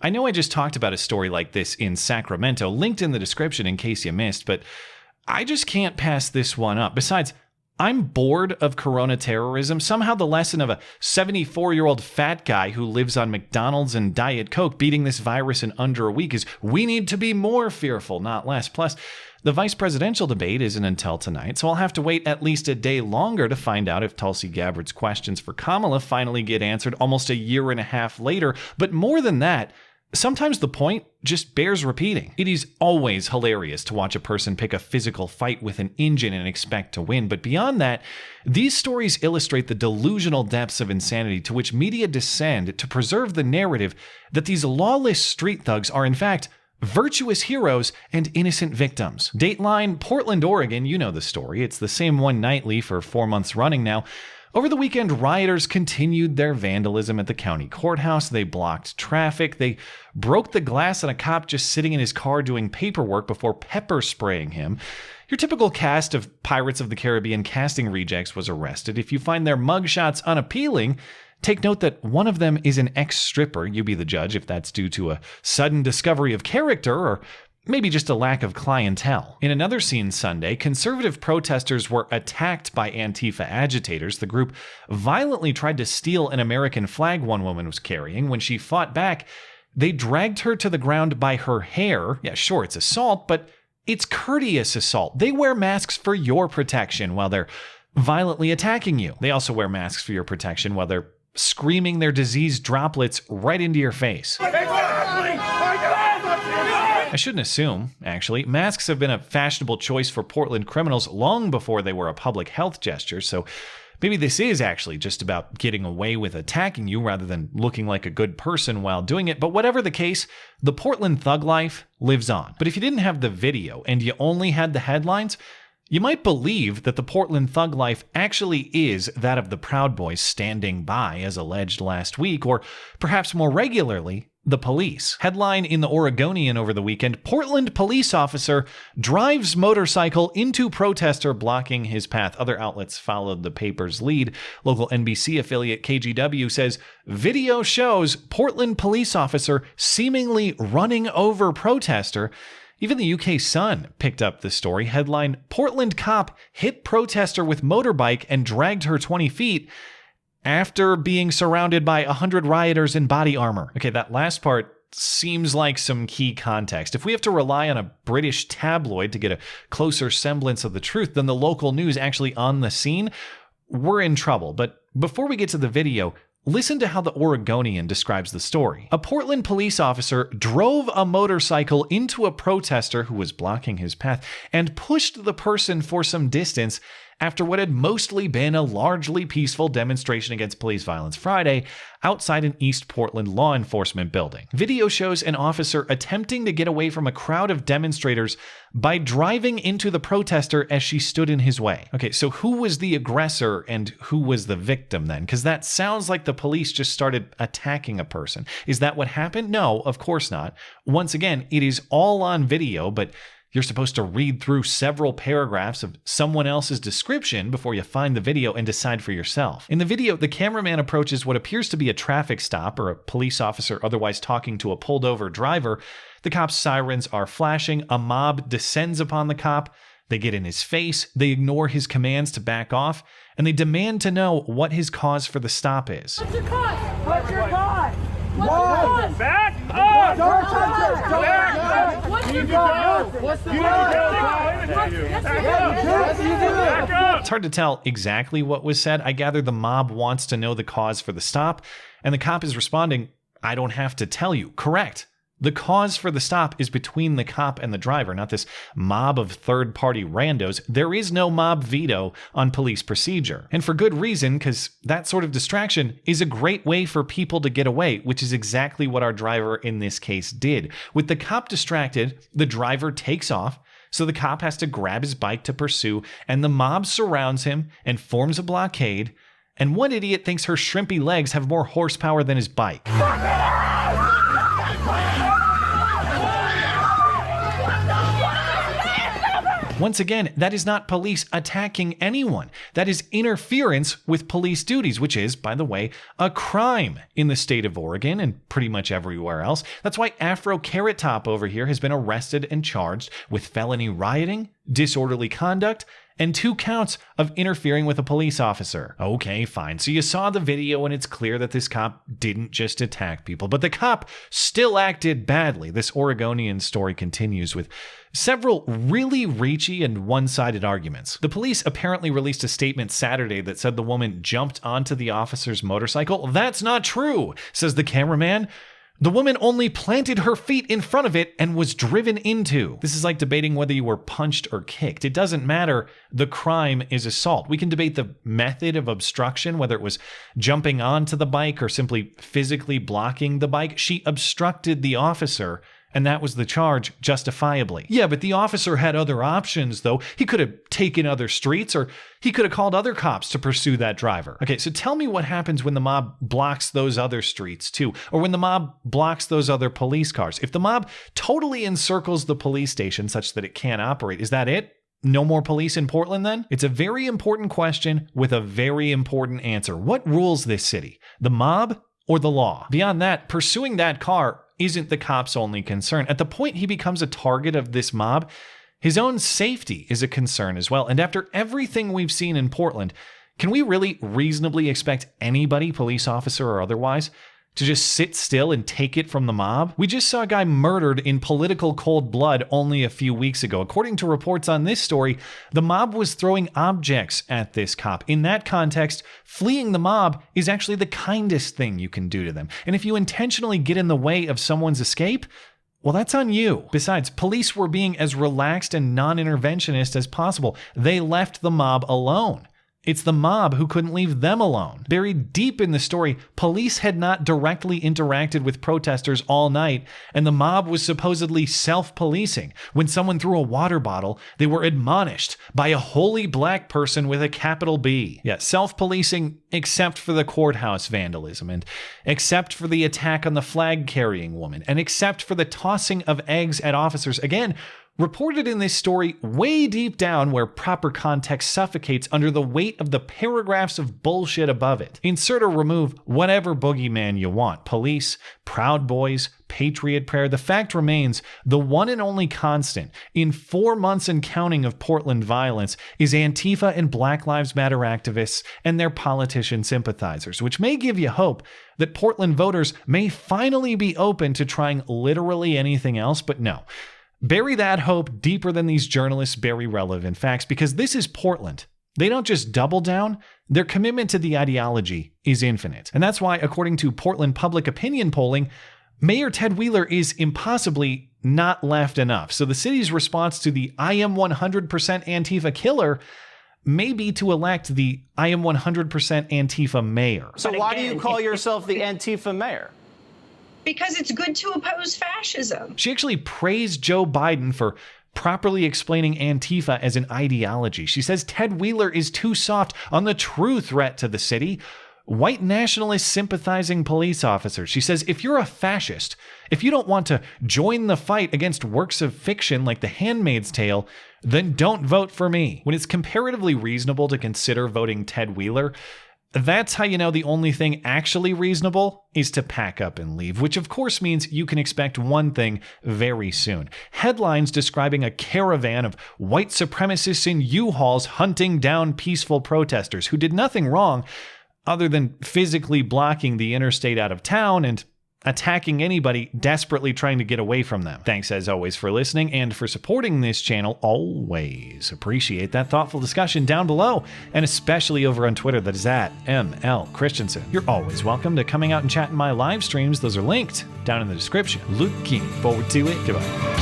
I know I just talked about a story like this in Sacramento, linked in the description in case you missed, but I just can't pass this one up. Besides, I'm bored of corona terrorism. Somehow the lesson of a 74-year-old fat guy who lives on McDonald's and Diet Coke beating this virus in under a week is we need to be more fearful, not less. Plus, the vice presidential debate isn't until tonight, so I'll have to wait at least a day longer to find out if Tulsi Gabbard's questions for Kamala finally get answered almost a year and a half later. But more than that, sometimes the point just bears repeating. It is always hilarious to watch a person pick a physical fight with an engine and expect to win. But beyond that, these stories illustrate the delusional depths of insanity to which media descend to preserve the narrative that these lawless street thugs are in fact virtuous heroes and innocent victims. Dateline, Portland, Oregon, you know the story. It's the same one nightly for 4 months running now. Over the weekend, rioters continued their vandalism at the county courthouse. They blocked traffic. They broke the glass on a cop just sitting in his car doing paperwork before pepper spraying him. Your typical cast of Pirates of the Caribbean casting rejects was arrested. If you find their mugshots unappealing, take note that one of them is an ex-stripper. You be the judge if that's due to a sudden discovery of character or maybe just a lack of clientele. In another scene Sunday, conservative protesters were attacked by Antifa agitators. The group violently tried to steal an American flag one woman was carrying. When she fought back, they dragged her to the ground by her hair. Yeah, sure, it's assault, but it's courteous assault. They wear masks for your protection while they're violently attacking you. They also wear masks for your protection while they're screaming their disease droplets right into your face. I shouldn't assume, actually. Masks have been a fashionable choice for Portland criminals long before they were a public health gesture, so maybe this is actually just about getting away with attacking you rather than looking like a good person while doing it. But whatever the case, the Portland thug life lives on. But if you didn't have the video and you only had the headlines, you might believe that the Portland thug life actually is that of the Proud Boys standing by, as alleged last week, or perhaps more regularly, the police. Headline in the Oregonian over the weekend, Portland police officer drives motorcycle into protester blocking his path. Other outlets followed the paper's lead. Local NBC affiliate KGW says, video shows Portland police officer seemingly running over protester. Even the UK Sun picked up the story. Headline, Portland cop hit protester with motorbike and dragged her 20 feet after being surrounded by 100 rioters in body armor. Okay, that last part seems like some key context. If we have to rely on a British tabloid to get a closer semblance of the truth than the local news actually on the scene, we're in trouble. But before we get to the video, listen to how the Oregonian describes the story. A Portland police officer drove a motorcycle into a protester who was blocking his path and pushed the person for some distance after what had mostly been a largely peaceful demonstration against police violence Friday outside an East Portland law enforcement building. Video shows an officer attempting to get away from a crowd of demonstrators by driving into the protester as she stood in his way. Okay, so who was the aggressor and who was the victim then? Because that sounds like the police just started attacking a person. Is that what happened? No, of course not. Once again, it is all on video, but you're supposed to read through several paragraphs of someone else's description before you find the video and decide for yourself. In the video, the cameraman approaches what appears to be a traffic stop or a police officer otherwise talking to a pulled over driver. The cop's sirens are flashing. A mob descends upon the cop. They get in his face. They ignore his commands to back off, and they demand to know what his cause for the stop is. What's your cause? What's your cause? Why? Back up! Don't touch us! Back up! What's your You cause? go. What's the You cause? don't go. Back up! Back up! It's hard to tell exactly what was said. I gather the mob wants to know the cause for the stop, and the cop is responding, I don't have to tell you. Correct. The cause for the stop is between the cop and the driver, not this mob of third-party randos. There is no mob veto on police procedure. And for good reason, because that sort of distraction is a great way for people to get away, which is exactly what our driver in this case did. With the cop distracted, the driver takes off, so the cop has to grab his bike to pursue, and the mob surrounds him and forms a blockade, and one idiot thinks her shrimpy legs have more horsepower than his bike. Once again, that is not police attacking anyone. That is interference with police duties, which is, by the way, a crime in the state of Oregon and pretty much everywhere else. That's why Afro Carrot Top over here has been arrested and charged with felony rioting, disorderly conduct, and 2 counts of interfering with a police officer. Okay, fine. So you saw the video and it's clear that this cop didn't just attack people, but the cop still acted badly. This Oregonian story continues with several really reachy and one-sided arguments. The police apparently released a statement Saturday that said the woman jumped onto the officer's motorcycle. That's not true, says the cameraman. The woman only planted her feet in front of it and was driven into. This is like debating whether you were punched or kicked. It doesn't matter. The crime is assault. We can debate the method of obstruction, whether it was jumping onto the bike or simply physically blocking the bike. She obstructed the officer, and that was the charge, justifiably. Yeah, but the officer had other options, though. He could have taken other streets, or he could have called other cops to pursue that driver. Okay, so tell me what happens when the mob blocks those other streets, too, or when the mob blocks those other police cars. If the mob totally encircles the police station such that it can't operate, is that it? No more police in Portland, then? It's a very important question with a very important answer. What rules this city? The mob or the law? Beyond that, pursuing that car isn't the cop's only concern. At the point he becomes a target of this mob, his own safety is a concern as well. And after everything we've seen in Portland, can we really reasonably expect anybody, police officer or otherwise, to just sit still and take it from the mob? We just saw a guy murdered in political cold blood only a few weeks ago. According to reports on this story, the mob was throwing objects at this cop. In that context, fleeing the mob is actually the kindest thing you can do to them. And if you intentionally get in the way of someone's escape, well, that's on you. Besides, police were being as relaxed and non-interventionist as possible. They left the mob alone. It's the mob who couldn't leave them alone. Buried deep in the story, police had not directly interacted with protesters all night, and the mob was supposedly self-policing. When someone threw a water bottle, they were admonished by a holy black person with a capital B. Yeah, self-policing except for the courthouse vandalism, and except for the attack on the flag-carrying woman, and except for the tossing of eggs at officers. Again, reported in this story way deep down where proper context suffocates under the weight of the paragraphs of bullshit above it. Insert or remove whatever boogeyman you want. Police, Proud Boys, Patriot Prayer. The fact remains, the one and only constant in 4 months and counting of Portland violence is Antifa and Black Lives Matter activists and their politician sympathizers, which may give you hope that Portland voters may finally be open to trying literally anything else, but no. Bury that hope deeper than these journalists bury relevant facts, because this is Portland. They don't just double down, their commitment to the ideology is infinite. And that's why, according to Portland public opinion polling, Mayor Ted Wheeler is impossibly not left enough. So the city's response to the I am 100% Antifa killer may be to elect the I am 100% Antifa mayor. So why do you call yourself the Antifa mayor? Because it's good to oppose fascism. She actually praised Joe Biden for properly explaining Antifa as an ideology. She says Ted Wheeler is too soft on the true threat to the city. White nationalist sympathizing police officers. She says, if you're a fascist, if you don't want to join the fight against works of fiction like The Handmaid's Tale, then don't vote for me. When it's comparatively reasonable to consider voting Ted Wheeler, that's how you know the only thing actually reasonable is to pack up and leave, which of course means you can expect one thing very soon. Headlines describing a caravan of white supremacists in U-Hauls hunting down peaceful protesters who did nothing wrong other than physically blocking the interstate out of town and attacking anybody desperately trying to get away from them. Thanks as always for listening and for supporting this channel. Always appreciate that thoughtful discussion down below, and especially over on Twitter. That is at ML Christiansen. You're always welcome to coming out and chat in my live streams. Those are linked down in the description. Looking forward to it. Goodbye.